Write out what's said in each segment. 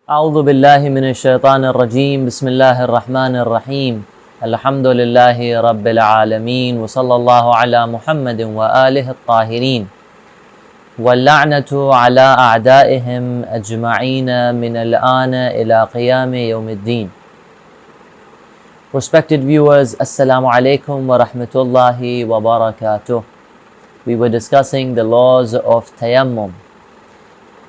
أعوذ بالله من الشيطان الرجيم بسم الله الرحمن الرحيم الحمد لله رب العالمين وصلى الله على محمد وآله الطاهرين واللعنة على أعدائهم أجمعين من الآن إلى قيام يوم الدين. Respected viewers, Assalamu alaikum wa rahmatullahi wa barakatuh. We were discussing the laws of Tayammum.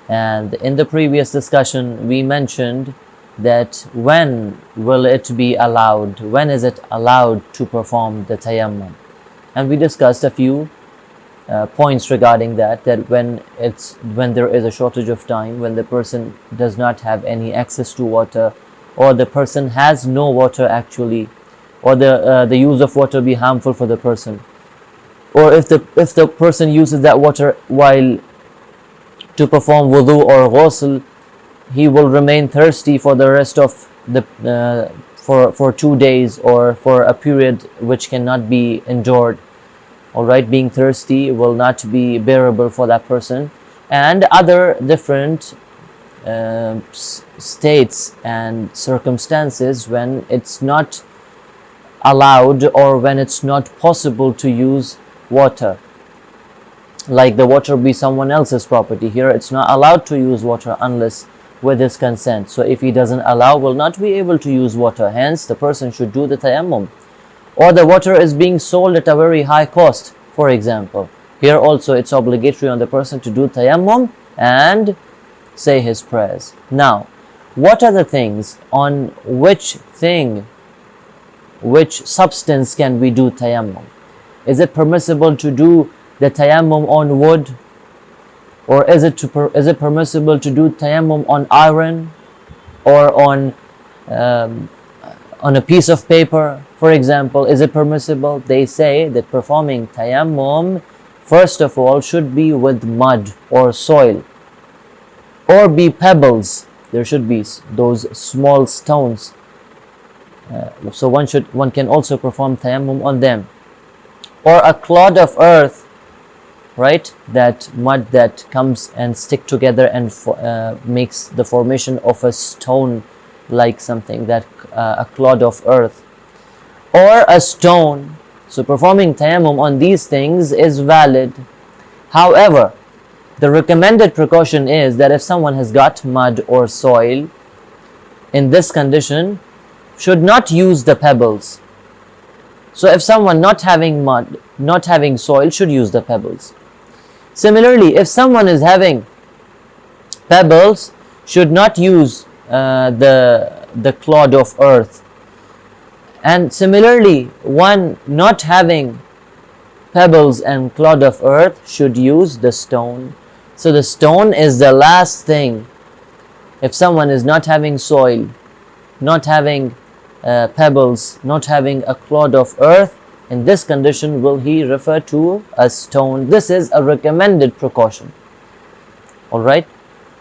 And in the previous discussion, we mentioned that when will it be allowed, when is it allowed to perform the tayammum? And we discussed a few points regarding that when there is a shortage of time, when the person does not have any access to water, or the person has no water actually, or the use of water be harmful for the person, or if the person uses that water while to perform wudu or ghusl, he will remain thirsty for the rest of the for 2 days or for a period which cannot be endured. Alright, being thirsty will not be bearable for that person, and other different states and circumstances when it's not allowed or when it's not possible to use water. Like the water be someone else's property. Here it's not allowed to use water unless with his consent. So if he doesn't allow, will not be able to use water. Hence the person should do the tayammum. Or the water is being sold at a very high cost, for example. Here also it's obligatory on the person to do tayammum and say his prayers. Now, what are the things on which substance can we do tayammum? Is it permissible to do the tayammum on wood, or is it permissible to do tayammum on iron or on a piece of paper, for example? Is it permissible? They say that performing tayammum first of all should be with mud or soil, or be pebbles. There should be those small stones, so one can also perform tayammum on them, or a clod of earth, right? That mud that comes and stick together and makes the formation of a stone, like something that a clod of earth or a stone. So performing tayammum on these things is valid. However, the recommended precaution is that if someone has got mud or soil, in this condition should not use the pebbles. So if someone not having mud, not having soil, should use the pebbles. Similarly, if someone is having pebbles, should not use the clod of earth. And similarly, one not having pebbles and clod of earth should use the stone. So the stone is the last thing. If someone is not having soil, not having pebbles, not having a clod of earth, in this condition will he refer to a stone. This is a recommended precaution. Alright,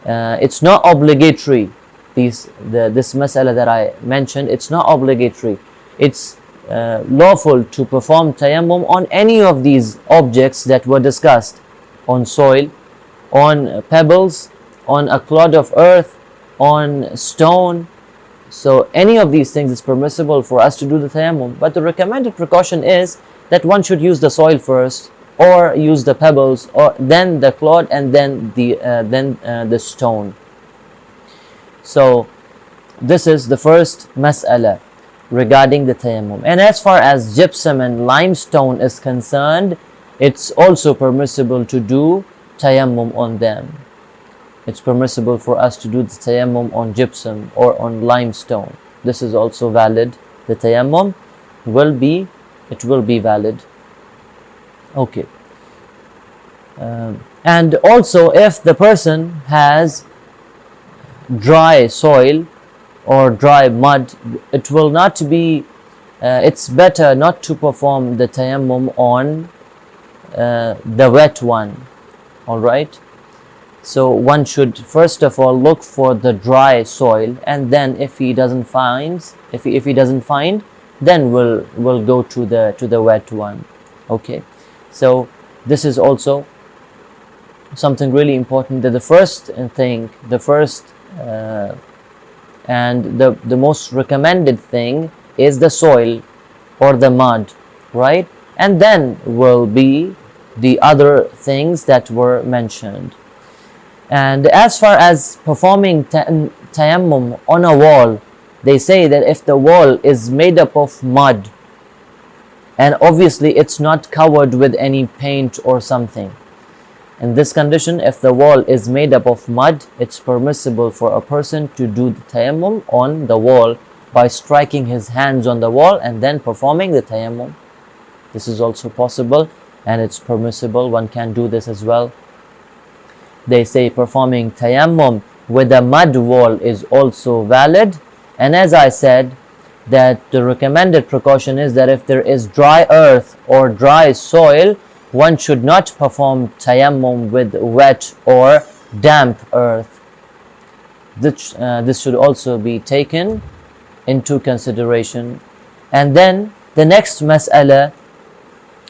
it's not obligatory. This mas'ala that I mentioned, it's not obligatory. It's lawful to perform tayammum on any of these objects that were discussed, on soil, on pebbles, on a clod of earth, on stone. So any of these things is permissible for us to do the tayammum, but the recommended precaution is that one should use the soil first, or use the pebbles, or then the clod, and then the stone. So this is the first mas'ala regarding the tayammum. And as far as gypsum and limestone is concerned, it's also permissible to do tayammum on them. It's permissible for us to do the tayammum on gypsum or on limestone. This is also valid. The tayammum will be valid. Okay. And also, if the person has dry soil or dry mud, it will not be, it's better not to perform the tayammum on the wet one. Alright. So one should first of all look for the dry soil, and then if he doesn't find, then we'll go to the wet one. Okay. So this is also something really important, that the first and the most recommended thing is the soil or the mud, right? And then will be the other things that were mentioned. And as far as performing tayammum on a wall, they say that if the wall is made up of mud and obviously it's not covered with any paint or something, in this condition, if the wall is made up of mud, it's permissible for a person to do the tayammum on the wall by striking his hands on the wall and then performing the tayammum. This is also possible and it's permissible. One can do this as well. They say performing tayammum with a mud wall is also valid. And as I said, that the recommended precaution is that if there is dry earth or dry soil, one should not perform tayammum with wet or damp earth. This should also be taken into consideration. And then the next mas'ala,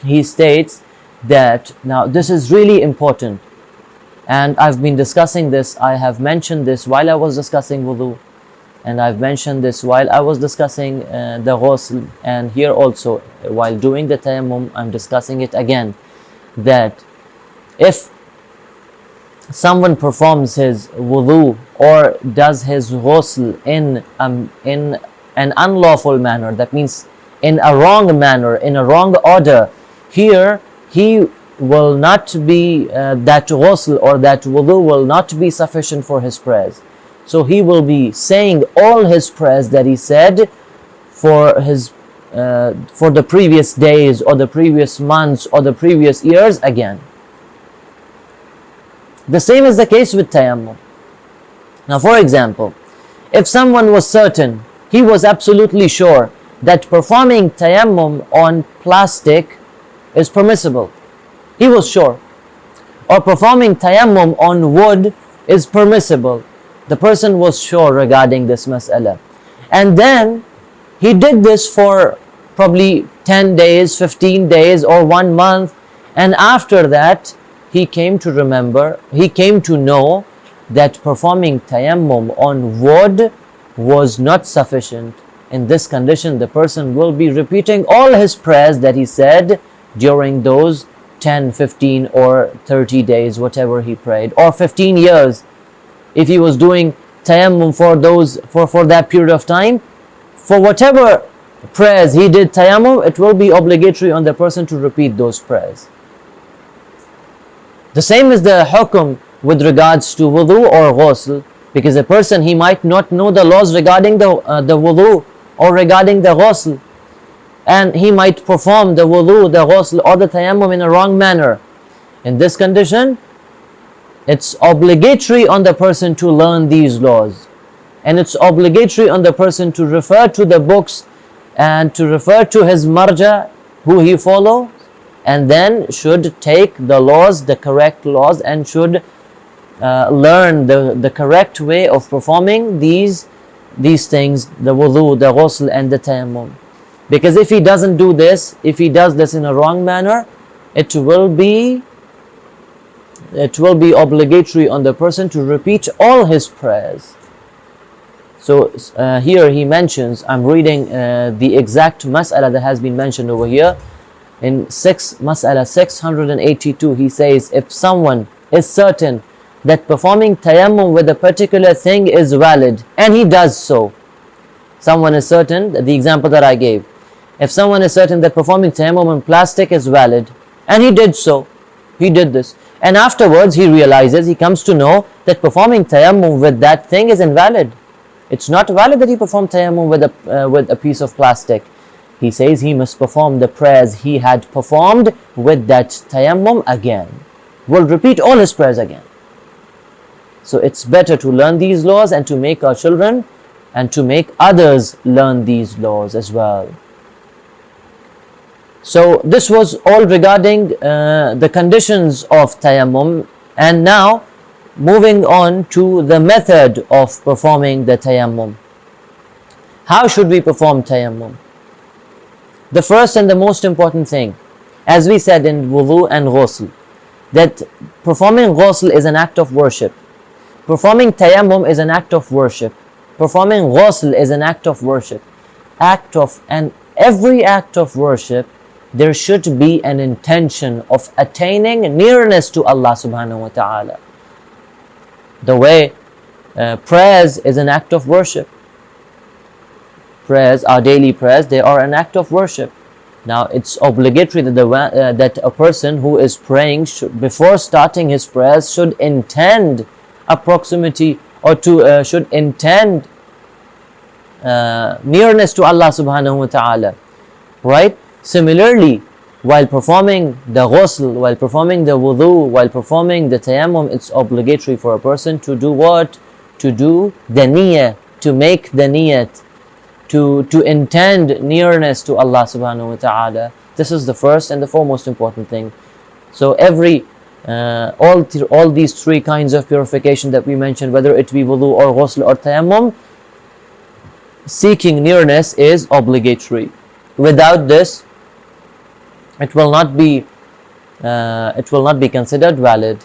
he states that, now this is really important, and I've been discussing this, I have mentioned this while I was discussing wudu, and I've mentioned this while I was discussing the ghusl, and here also while doing the tayammum I'm discussing it again, that if someone performs his wudu or does his ghusl in an unlawful manner, that means in a wrong manner, in a wrong order, here he will not be, that ghusl or that wudu will not be sufficient for his prayers. So he will be saying all his prayers that he said for his for the previous days or the previous months or the previous years again. The same is the case with tayammum. Now, for example, if someone was certain, he was absolutely sure that performing tayammum on plastic is permissible, he was sure, or performing tayammum on wood is permissible, the person was sure regarding this mas'ala, and then he did this for probably 10 days, 15 days or 1 month, and after that he came to remember, he came to know that performing tayammum on wood was not sufficient. In this condition, the person will be repeating all his prayers that he said during those 10, 15 or 30 days, whatever he prayed, or 15 years. If he was doing tayammum for that period of time, for whatever prayers he did tayammum, it will be obligatory on the person to repeat those prayers. The same is the hukum with regards to wudu or ghusl, because a person, he might not know the laws regarding the wudu or regarding the ghusl, and he might perform the wudu, the ghusl or the tayammum in a wrong manner. In this condition, it's obligatory on the person to learn these laws, and it's obligatory on the person to refer to the books and to refer to his marja who he follows, and then should take the laws, the correct laws, and should learn the correct way of performing these things, the wudu, the ghusl and the tayammum. Because if he doesn't do this, if he does this in a wrong manner, it will be obligatory on the person to repeat all his prayers. So here he mentions, I'm reading the exact mas'ala that has been mentioned over here. In mas'ala 682, he says, if someone is certain that performing tayammum with a particular thing is valid, and he does so. Someone is certain, the example that I gave, if someone is certain that performing tayammum in plastic is valid, and he did so, he did this, and afterwards he realizes, he comes to know that performing tayammum with that thing is invalid. It's not valid that he performed tayammum with a piece of plastic. He says he must perform the prayers he had performed with that tayammum again. Will repeat all his prayers again. So it's better to learn these laws and to make our children and to make others learn these laws as well. So this was all regarding the conditions of tayammum, and now moving on to the method of performing the tayammum. How should we perform tayammum? The first and the most important thing, as we said in wudu and ghusl, that performing ghusl is an act of worship. Performing tayammum is an act of worship. Performing ghusl is an act of worship. And every act of worship, there should be an intention of attaining nearness to Allah subhanahu wa ta'ala. The way prayers is an act of worship. Prayers, our daily prayers, they are an act of worship. Now, it's obligatory that a person who is praying, before starting his prayers, should intend a proximity, or should intend nearness to Allah subhanahu wa ta'ala. Right? Similarly, while performing the ghusl, while performing the wudu, while performing the tayammum, it's obligatory for a person to do what? To do the niyyah, to make the niyat, to intend nearness to Allah subhanahu wa ta'ala. This is the first and the foremost important thing. So all these three kinds of purification that we mentioned, whether it be wudu or ghusl or tayammum, seeking nearness is obligatory. Without this, it will not be considered valid.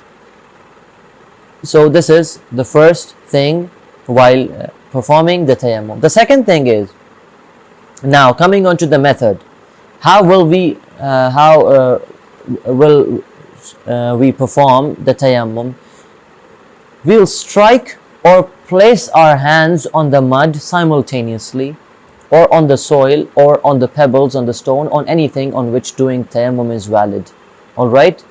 So this is the first thing while performing the tayammum. The second thing is, now coming on to the method, how will we perform the tayammum? We'll strike or place our hands on the mud simultaneously, or on the soil, or on the pebbles, on the stone, on anything on which doing tayammum is valid. Alright?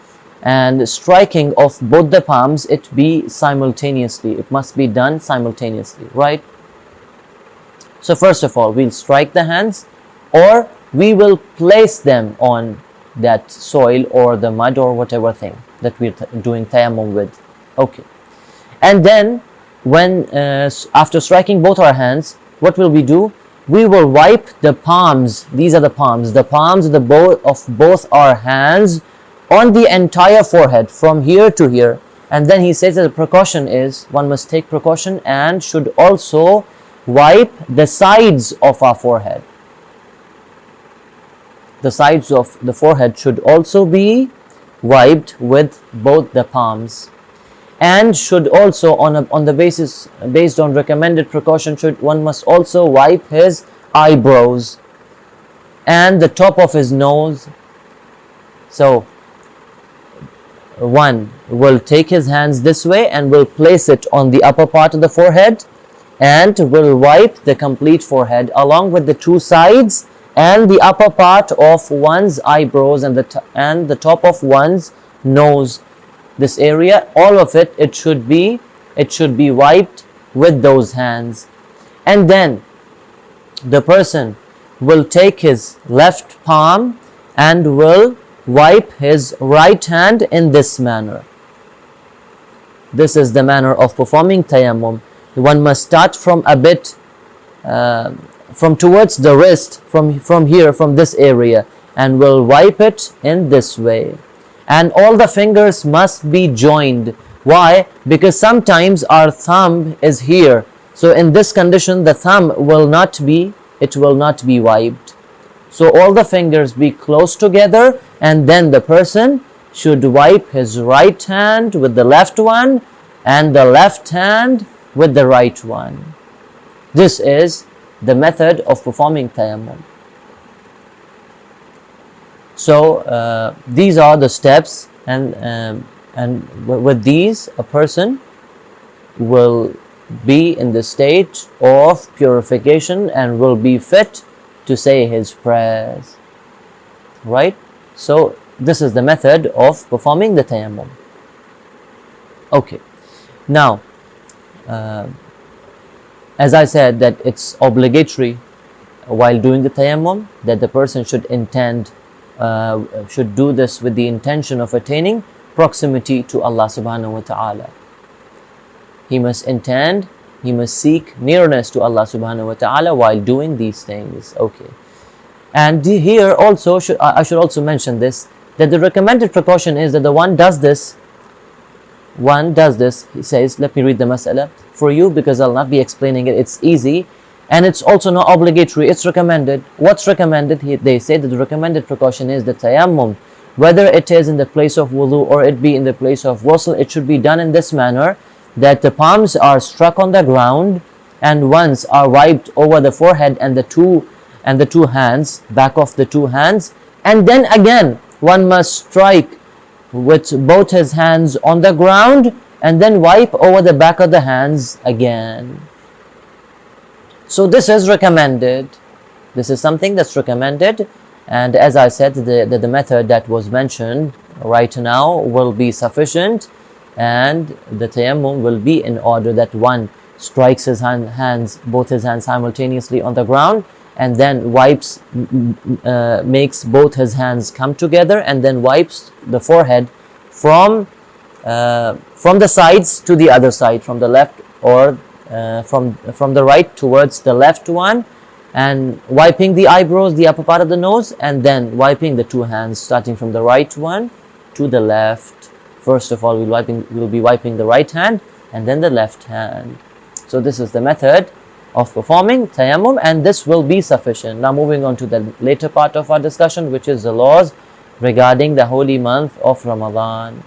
And striking of both the palms, it be simultaneously. It must be done simultaneously, right? So first of all, we'll strike the hands, or we will place them on that soil or the mud or whatever thing that we're doing tayammum with. Okay. And then, after striking both our hands, what will we do? We will wipe the palms. These are the palms of both our hands on the entire forehead, from here to here. And then he says that the precaution is, one must take precaution and should also wipe the sides of our forehead. The sides of the forehead should also be wiped with both the palms, and should also, based on recommended precaution, one must also wipe his eyebrows and the top of his nose. So one will take his hands this way and will place it on the upper part of the forehead, and will wipe the complete forehead along with the two sides and the upper part of one's eyebrows and the top of one's nose. This area, all of it, it should be wiped with those hands. And then the person will take his left palm and will wipe his right hand in this manner. This is the manner of performing tayammum. One must start from a bit, from towards the wrist, from here, from this area, and will wipe it in this way. And all the fingers must be joined. Why? Because sometimes our thumb is here. So in this condition, the thumb will not be wiped. So all the fingers be close together, and then the person should wipe his right hand with the left one, and the left hand with the right one. This is the method of performing tayammum. So these are the steps, and with these, a person will be in the state of purification and will be fit to say his prayers. Right? So this is the method of performing the tayammum. Okay. Now, as I said, that it's obligatory while doing the tayammum that the person should do this with the intention of attaining proximity to Allah subhanahu wa ta'ala. He must intend, he must seek nearness to Allah subhanahu wa ta'ala while doing these things. Okay. And here also, I should also mention this, that the recommended precaution is that the one does this, he says, let me read the mas'ala for you because I'll not be explaining it, it's easy, and it's also not obligatory, it's recommended. What's recommended? They say that the recommended precaution is the tayammum, whether it is in the place of wudu or it be in the place of ghusl, it should be done in this manner, that the palms are struck on the ground and once are wiped over the forehead and the two hands, back of the two hands, and then again one must strike with both his hands on the ground and then wipe over the back of the hands again. So this is recommended. This is something that's recommended, and as I said, the method that was mentioned right now will be sufficient, and the tayammum will be in order that one strikes his both his hands simultaneously on the ground, and then wipes, makes both his hands come together, and then wipes the forehead from the sides to the other side, from the left or from the right towards the left one, and wiping the eyebrows, the upper part of the nose, and then wiping the two hands, starting from the right one to the left. First of all, we'll be wiping the right hand and then the left hand. So this is the method of performing tayammum, and this will be sufficient. Now moving on to the later part of our discussion, which is the laws regarding the holy month of Ramadan.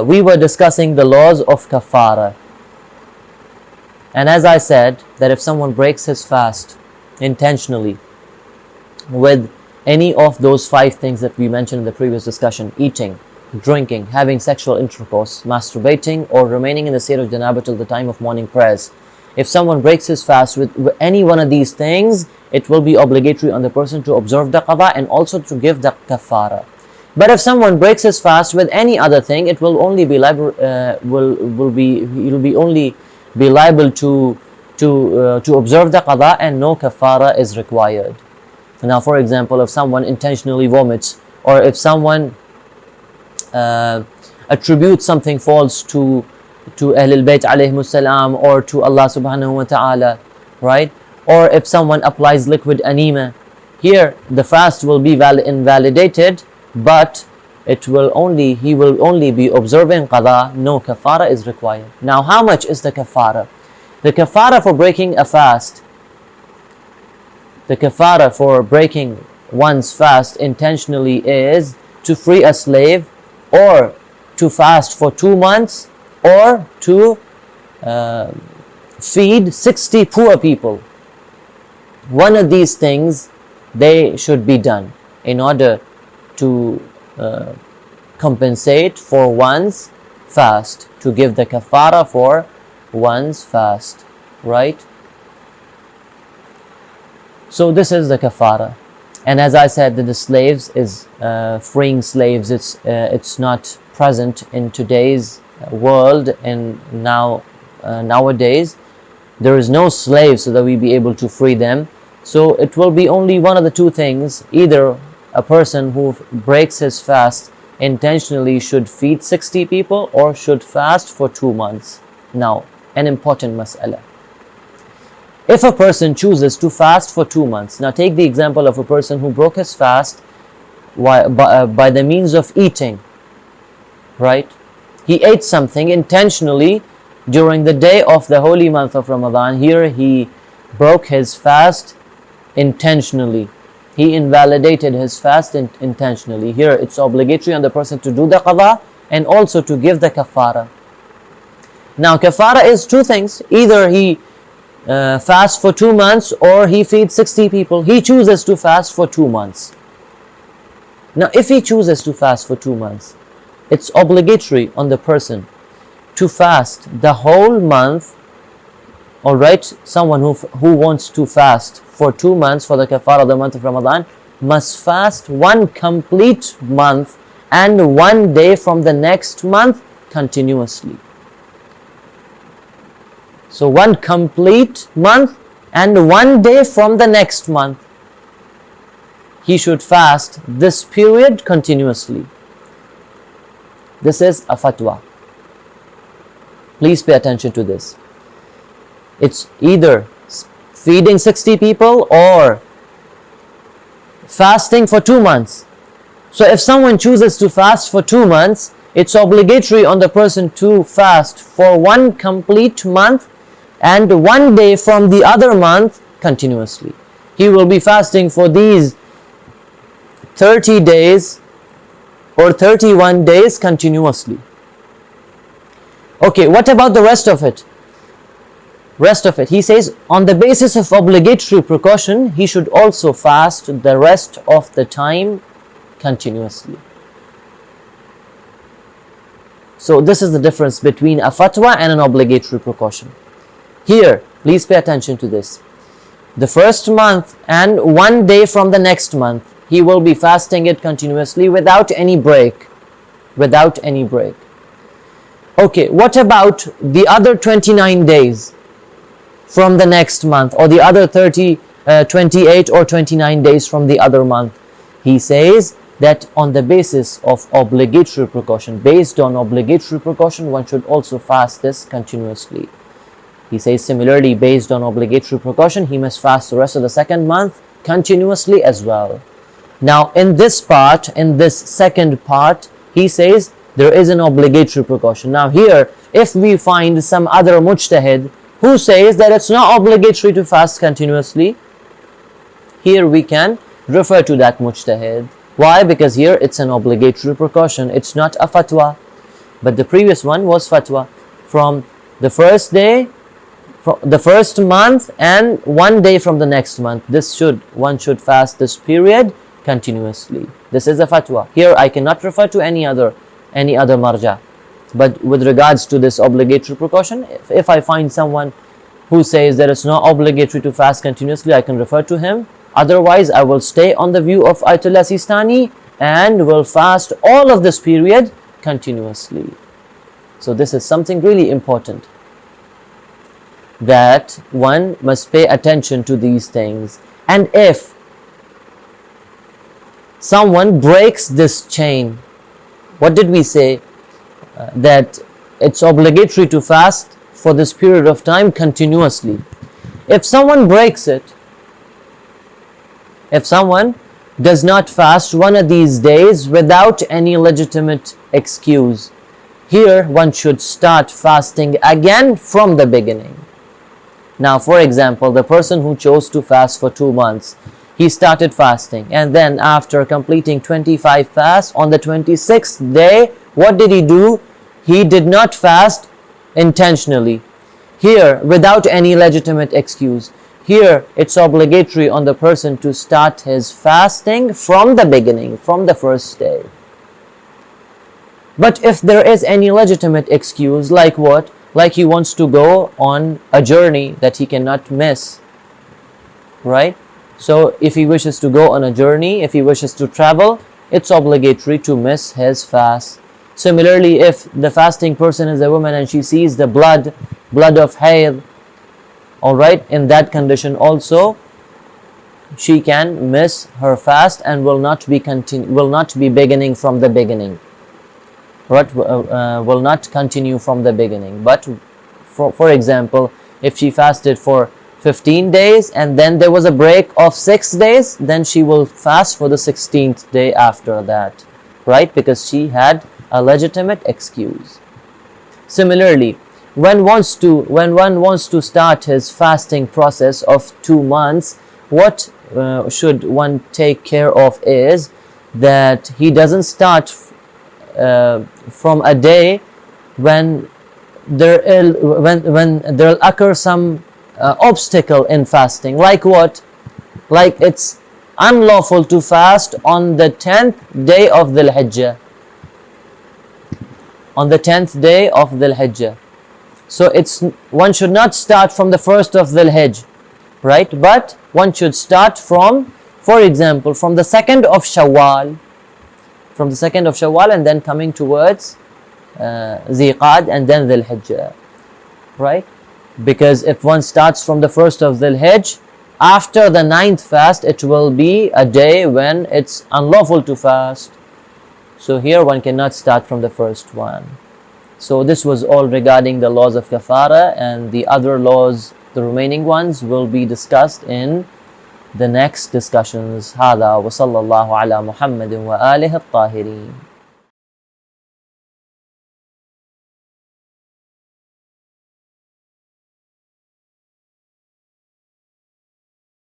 We were discussing the laws of kafara, and as I said, that if someone breaks his fast intentionally with any of those 5 things that we mentioned in the previous discussion: eating, drinking, having sexual intercourse, masturbating, or remaining in the state of janaba till the time of morning prayers. If someone breaks his fast with any one of these things, it will be obligatory on the person to observe the qada and also to give the kafara. But if someone breaks his fast with any other thing, it will only be liable, he'll be only be liable to observe the qada, and no kafara is required. Now, for example, if someone intentionally vomits, or if someone attributes something false to Ahlul Bayt alayhimus salam, or to Allah subhanahu wa ta'ala, right? Or if someone applies liquid enema, here the fast will be invalidated, but he will only be observing qada, no kafara is required. Now, how much is the kafara? The kafara for breaking a fast, the kafara for breaking one's fast intentionally is to free a slave, or to fast for 2 months, or to feed 60 poor people. One of these things, they should be done in order to compensate for one's fast, to give the kafara for one's fast, right? So this is the kafara. And as I said, that the slaves is freeing slaves. It's not present in today's world, and nowadays there is no slave so that we be able to free them. So it will be only one of the two things: either a person who breaks his fast intentionally should feed 60 people, or should fast for 2 months. Now, an important mas'ala: if a person chooses to fast for 2 months, now take the example of a person who broke his fast by the means of eating, right? He ate something intentionally during the day of the holy month of Ramadan. Here he broke his fast intentionally. He invalidated his fast intentionally. Here it's obligatory on the person to do the qada and also to give the kafara. Now, kafara is 2 things: either he fasts for 2 months, or he feeds 60 people. He chooses to fast for 2 months. Now, if he chooses to fast for 2 months, it's obligatory on the person to fast the whole month. Alright, someone who wants to fast for 2 months for the kafara of the month of Ramadan must fast 1 complete month and 1 day from the next month continuously. So 1 complete month and 1 day from the next month. He should fast this period continuously. This is a fatwa. Please pay attention to this. It's either feeding 60 people or fasting for 2 months. So if someone chooses to fast for 2 months, it's obligatory on the person to fast for 1 complete month and 1 day from the other month continuously. He will be fasting for these 30 days or 31 days continuously. Okay, what about the rest of it? rest of it. He says on the basis of obligatory precaution, he should also fast the rest of the time continuously. So this is the difference between a fatwa and an obligatory precaution. Here, please pay attention to this. The first month and 1 day from the next month, he will be fasting it continuously without any break. Without any break. Okay, what about the other 29 days from the next month, or the other 28 or 29 days from the other month? He says that on the basis of obligatory precaution, based on obligatory precaution, one should also fast this continuously. He says similarly, based on obligatory precaution, he must fast the rest of the second month continuously as well. Now in this part, in this second part, he says there is an obligatory precaution. Now here, if we find some other mujtahid who says that it's not obligatory to fast continuously, here we can refer to that mujtahid. Why? Because here it's an obligatory precaution, it's not a fatwa. But the previous one was fatwa. From the first day, from the first month and 1 day from the next month, one should fast this period continuously. This is a fatwa. Here I cannot refer to any other marja. But with regards to this obligatory precaution, if I find someone who says that it's not obligatory to fast continuously, I can refer to him. Otherwise, I will stay on the view of Ayatollah Sistani and will fast all of this period continuously. So this is something really important, that one must pay attention to these things. And if someone breaks this chain, what did we say? That it's obligatory to fast for this period of time continuously. If someone breaks it, if someone does not fast one of these days without any legitimate excuse, here one should start fasting again from the beginning. Now, for example, the person who chose to fast for 2 months, he started fasting, and then after completing 25 fasts, on the 26th day, what did he do? He did not fast intentionally. Here, without any legitimate excuse. Here, it's obligatory on the person to start his fasting from the beginning, from the first day. But if there is any legitimate excuse, like what? Like he wants to go on a journey that he cannot miss, right? So if he wishes to go on a journey, if he wishes to travel, it's obligatory to miss his fast. Similarly, if the fasting person is a woman and she sees the blood of hayd, all right, in that condition also she can miss her fast and will not be beginning from the beginning, right? Will not continue from the beginning. But for example, if she fasted for 15 days and then there was a break of 6 days, then she will fast for the 16th day after that, right? Because she had a legitimate excuse. Similarly, when one wants to start his fasting process of 2 months, what should one take care of is that he doesn't start from a day when there'll occur some obstacle in fasting. Like what? Like it's unlawful to fast on the 10th day of Dhul Hijjah. On the 10th day of Dhul Hijjah. So one should not start from the 1st of Dhul Hijjah, right? But one should start from, for example, from the 2nd of Shawwal. From the 2nd of Shawwal and then coming towards Ziqad and then Dhul Hijjah, right? Because if one starts from the 1st of Dhul Hijjah, after the 9th fast, it will be a day when it's unlawful to fast. So here one cannot start from the first one. So this was all regarding the laws of Kefara, and the other laws, the remaining ones, will be discussed in the next discussions. هذا وصلى الله على محمد وآله الطاهرين.